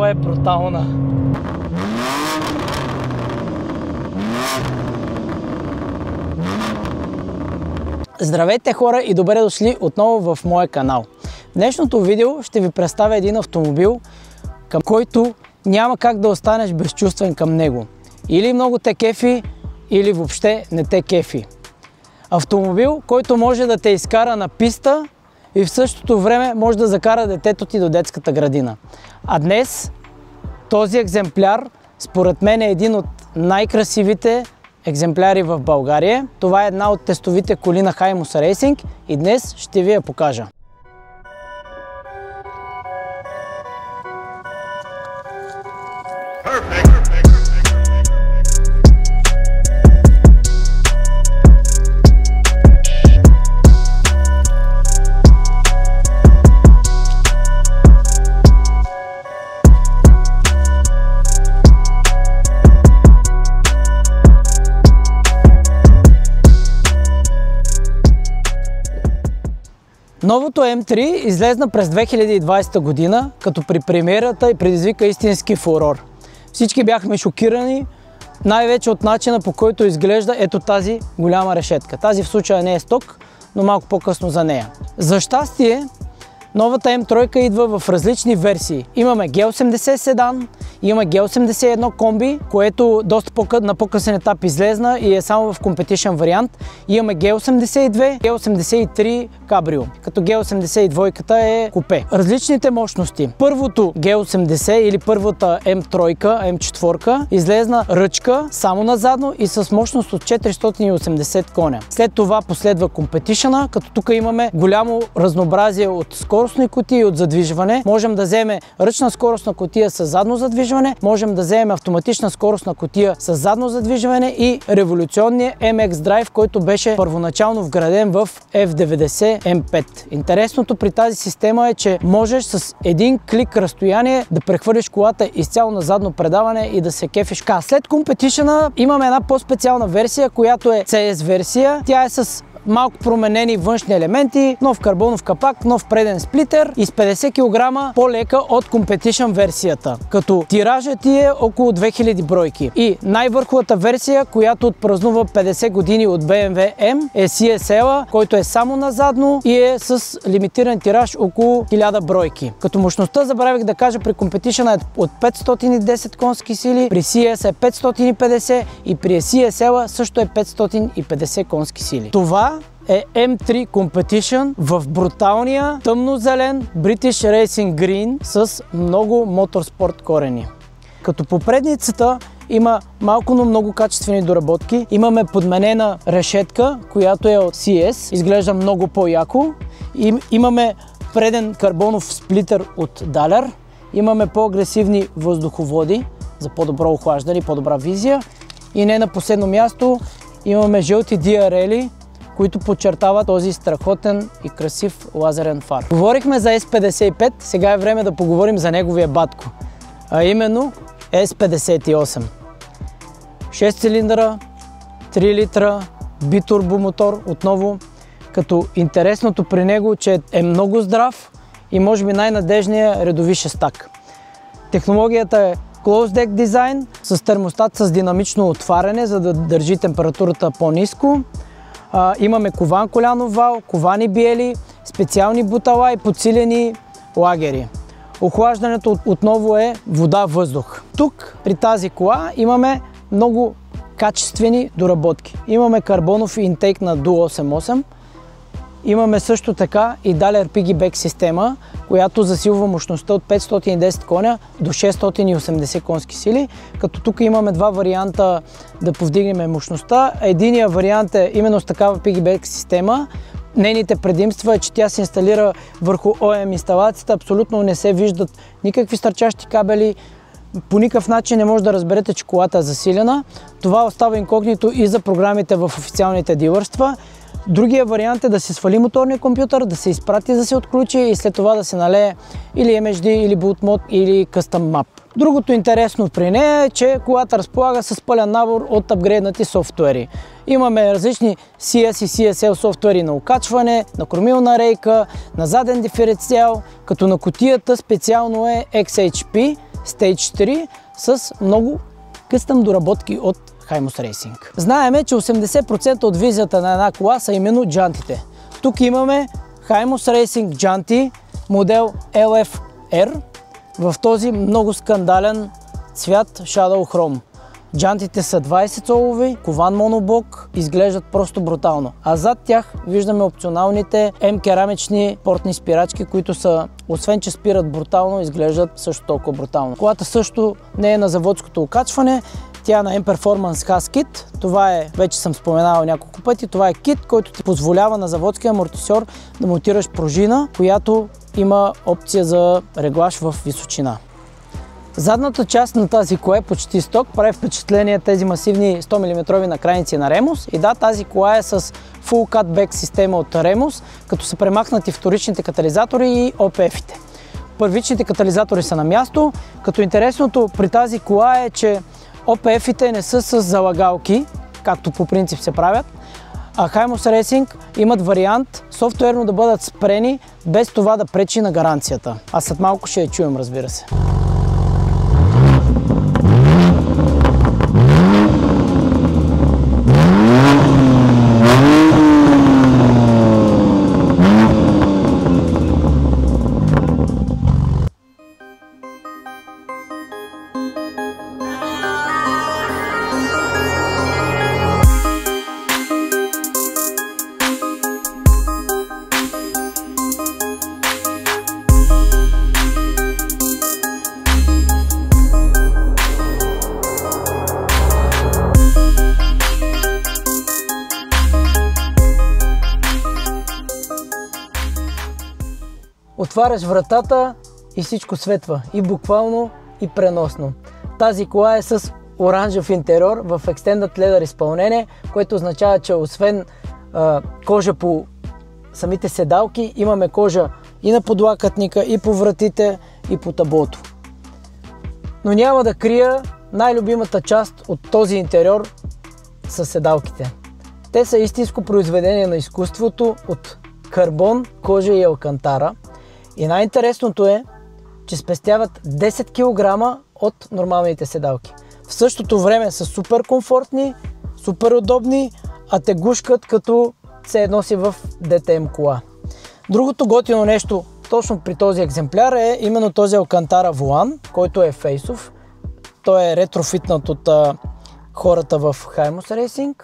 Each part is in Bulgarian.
направа е брутална. Здравейте хора и добре дошли отново в моя канал. В днешното видео ще ви представя един автомобил, към който няма как да останеш безчувствен към него. Или много те кефи, или въобще не те кефи. Автомобил, който може да те изкара на писта и в същото време може да закара детето ти до детската градина. А днес този екземпляр според мен е един от най-красивите екземпляри в България. Това е една от тестовите коли на Haimos Racing и днес ще ви я покажа. Новото M3 излезна през 2020 година, като при премиерата и предизвика истински фурор. Всички бяхме шокирани, най-вече от начина, по който изглежда ето тази голяма решетка. Тази в случая не е сток, но малко по-късно за нея. За щастие, новата M3 идва в различни версии. Имаме G80 седан, имаме G81 комби, което доста на по-късен етап излезна и е само в Competition вариант. Имаме G82, G83 кабрио, като G82 е купе. Различните мощности. Първото G80 или първата M3, M4 излезна ръчка само назадно и с мощност от 480 коня. След това последва Competition, като тук имаме голямо разнообразие от скоростни кутии и от задвижване. Можем да вземем ръчна скоростна кутия с задно задвижване, можем да вземем автоматична скоростна кутия с задно задвижване и революционния MX Drive, който беше първоначално вграден в F90 M5. Интересното при тази система е, че можеш с един клик разстояние да прехвърлиш колата изцяло на задно предаване и да се кефиш. След Competition имаме една по-специална версия, която е CS версия. Тя е с малко променени външни елементи, нов карбонов капак, нов преден сплитер и с 50 кг по-лека от Competition версията, като тиражът ти е около 2000 бройки. И най-върховата версия, която отпразнува 50 години от BMW M, е CSL, който е само назадно и е с лимитиран тираж около 1000 бройки. Като мощността, забравих да кажа, при Competition е от 510 конски сили, при CS е 550 и при CSL също е 550 конски сили. Това е M3 Competition в бруталния тъмнозелен British Racing Green с много моторспорт корени. Като по предницата има малко, но много качествени доработки. Имаме подменена решетка, която е от CS, изглежда много по-яко. Имаме преден карбонов сплитер от Daler. Имаме по-агресивни въздуховоди за по-добро охлаждане и по-добра визия. И не на последно място имаме жълти DRL-и, които подчертават този страхотен и красив лазерен фар. Говорихме за S55, сега е време да поговорим за неговия батко, а именно S58. 6 цилиндъра, 3 литра, битурбомотор отново, като интересното при него, че е много здрав и може би най-надежният редови шестак. Технологията е Closed Deck дизайн с термостат с динамично отваряне, за да държи температурата по-ниско. Имаме кован колянов вал, ковани биели, специални бутала и подсилени лагери. Охлаждането отново е вода-въздух. Тук при тази кола имаме много качествени доработки. Имаме карбонов интейк на Dual 88. Имаме също така и Daler Piggyback система, която засилва мощността от 510 коня до 680 конски сили, като тук имаме два варианта да повдигнем мощността. Единият вариант е именно с такава Piggyback система. Нейните предимства е, че тя се инсталира върху OEM инсталацията, абсолютно не се виждат никакви стърчащи кабели, по никакъв начин не може да разберете, че колата е засилена. Това остава инкогнито и за програмите в официалните дилърства. Другия вариант е да се свали моторния компютър, да се изпрати, да се отключи и след това да се налее или MHD, или BootMod, или Custom Map. Другото интересно при нея е, че колата разполага с пълен набор от апгрейднати софтуери. Имаме различни CS и CSL софтуери на окачване, на кормилна рейка, на заден диференциал, като на кутията специално е XHP Stage 3 с много къстъм доработки от Hymus Racing. Знаеме, че 80% от визията на една кола са именно джантите. Тук имаме Hymus Racing джанти модел LFR в този много скандален цвят Shadow Chrome. Джантите са 20 цолови, кован моноблок, изглеждат просто брутално. А зад тях виждаме опционалните М-керамични портни спирачки, които са, освен че спират брутално, изглеждат също толкова брутално. Колата също не е на заводското окачване, тя е на M-Performance Has Kit. Това е, вече съм споменавал няколко пъти, това е кит, който ти позволява на заводския амортисьор да монтираш пружина, която има опция за реглаж в височина. Задната част на тази кола е почти сток, прави впечатление тези масивни 100 мм накрайници на Remus. И да, тази кола е с Full Cutback система от Remus, като са премахнати вторичните катализатори и OPF-ите. Първичните катализатори са на място, като интересното при тази кола е, че OPF-ите не са с залагалки, както по принцип се правят, а Hymus Racing имат вариант софтуерно да бъдат спрени, без това да пречи на гаранцията. А след малко ще я чуем, разбира се. Отваряш вратата и всичко светва. И буквално, и преносно. Тази кола е с оранжев интериор в Extended Leather изпълнение, което означава, че освен кожа по самите седалки, имаме кожа и на подлакътника, и по вратите, и по таблото. Но няма да крия най-любимата част от този интериор са седалките. Те са истинско произведение на изкуството от карбон, кожа и алкантара. И най-интересното е, че спестяват 10 кг от нормалните седалки. В същото време са супер комфортни, супер удобни, а те гушкат като се едно си в DTM кола. Другото готино нещо точно при този екземпляр е именно този алкантара волан, който е фейсов. Той е ретрофитнат от хората в Hymus Racing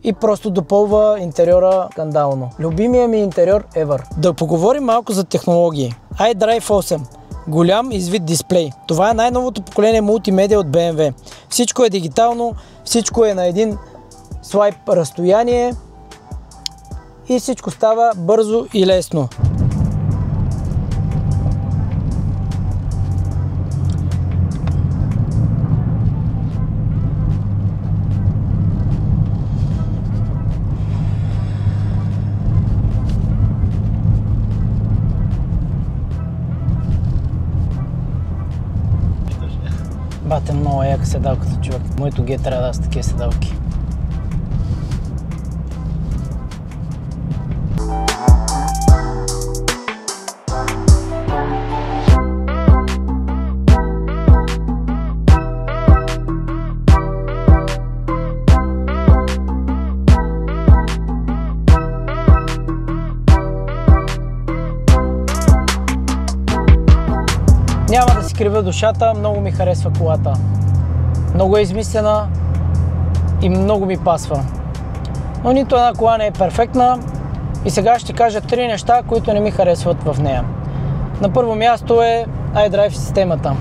и просто допълва интериора скандално. Любимия ми интериор ever. Да поговорим малко за технологии. iDrive 8. Голям извит дисплей. Това е най-новото поколение мултимедия от BMW. Всичко е дигитално, всичко е на един слайп разстояние и всичко става бързо и лесно. Бате, много яка седалката, човек. Моето Г трябва да са такива седалки. Няма да си кривя душата, много ми харесва колата. Много е измислена и много ми пасва. Но нито една кола не е перфектна и сега ще кажа 3 неща, които не ми харесват в нея. На първо място е iDrive системата.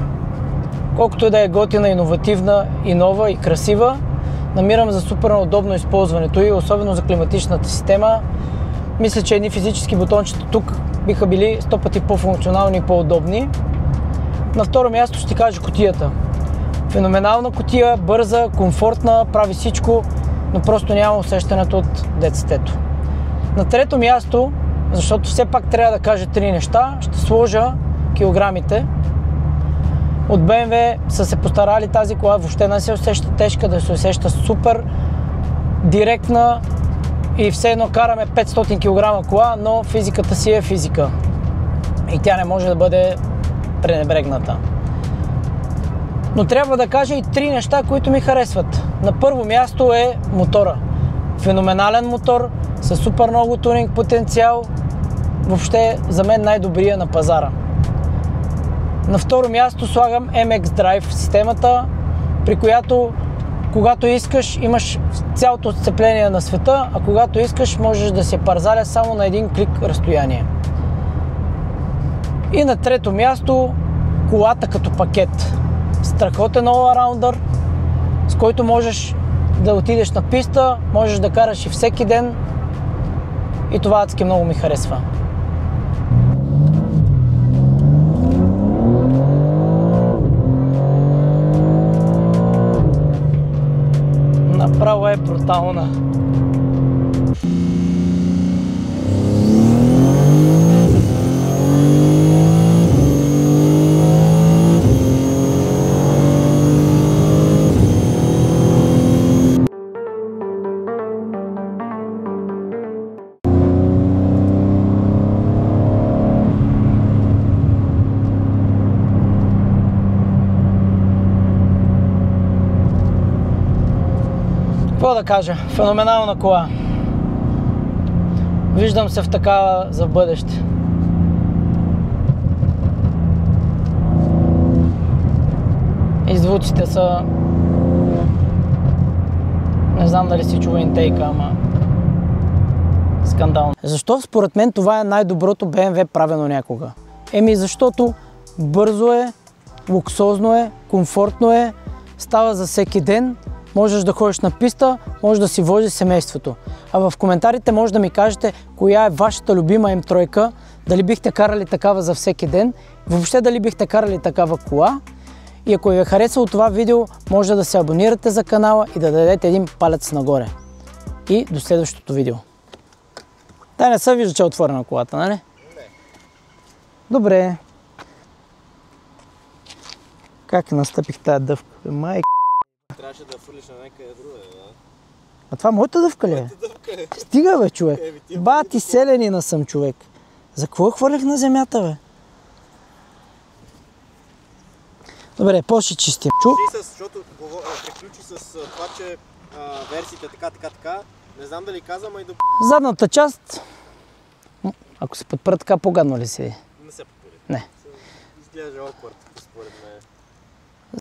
Колкото и да е готина, иновативна и нова и красива, намирам за супер удобно използването и особено за климатичната система. Мисля, че едни физически бутончета тук биха били 100 пъти по-функционални и по-удобни. На второ място ще ти кажа кутията. Феноменална кутия, бърза, комфортна, прави всичко, но просто няма усещането от детството. На трето място, защото все пак трябва да кажа 3 неща, ще сложа килограмите. От BMW са се постарали тази кола, въобще не се усеща тежка, да се усеща супер директна и все едно караме 500 кг кола, но физиката си е физика и тя не може да бъде пренебрегната. Но трябва да кажа и 3 неща, които ми харесват. На първо място е мотора. Феноменален мотор, с супер много тунинг потенциал. Въобще за мен най-добрия на пазара. На второ място слагам MX Drive системата, при която когато искаш имаш цялото сцепление на света, а когато искаш можеш да се парзаля само на един клик разстояние. И на трето място колата като пакет. Страхотен all-arounder, с който можеш да отидеш на писта, можеш да караш и всеки ден и това адски много ми харесва. Направо е брутална. Какво да кажа? Феноменална кола. Виждам се в такава за бъдеще. И звуците са... Не знам дали си чува интейка, ама... скандално. Защо според мен това е най-доброто BMW правено някога? Еми защото бързо е, луксозно е, комфортно е, става за всеки ден. Можеш да ходиш на писта, можеш да си возиш семейството. А в коментарите може да ми кажете коя е вашата любима М3, дали бихте карали такава за всеки ден, въобще дали бихте карали такава кола. И ако ви е харесало това видео, може да се абонирате за канала и да дадете един палец нагоре. И до следващото видео. Да, не се вижда, че е отворена колата, нали? Не. Добре. Как настъпих тая дъвка? Майка. Трябваше да фърлиш на някъде друга, да? А това моята дъвка ли е? Моята дъвка е. Стига, бе, човек. Ба, ти селянина съм, човек. За какво хвърлих на земята, бе? Добре, по-ще чистим. Защото приключи с това, че версиите така. Не знам дали казвам, а и да... Задната част, ако се подпра така, по-гадно ли седи? Не се подпори. Не. Изглежда awkward, според мен.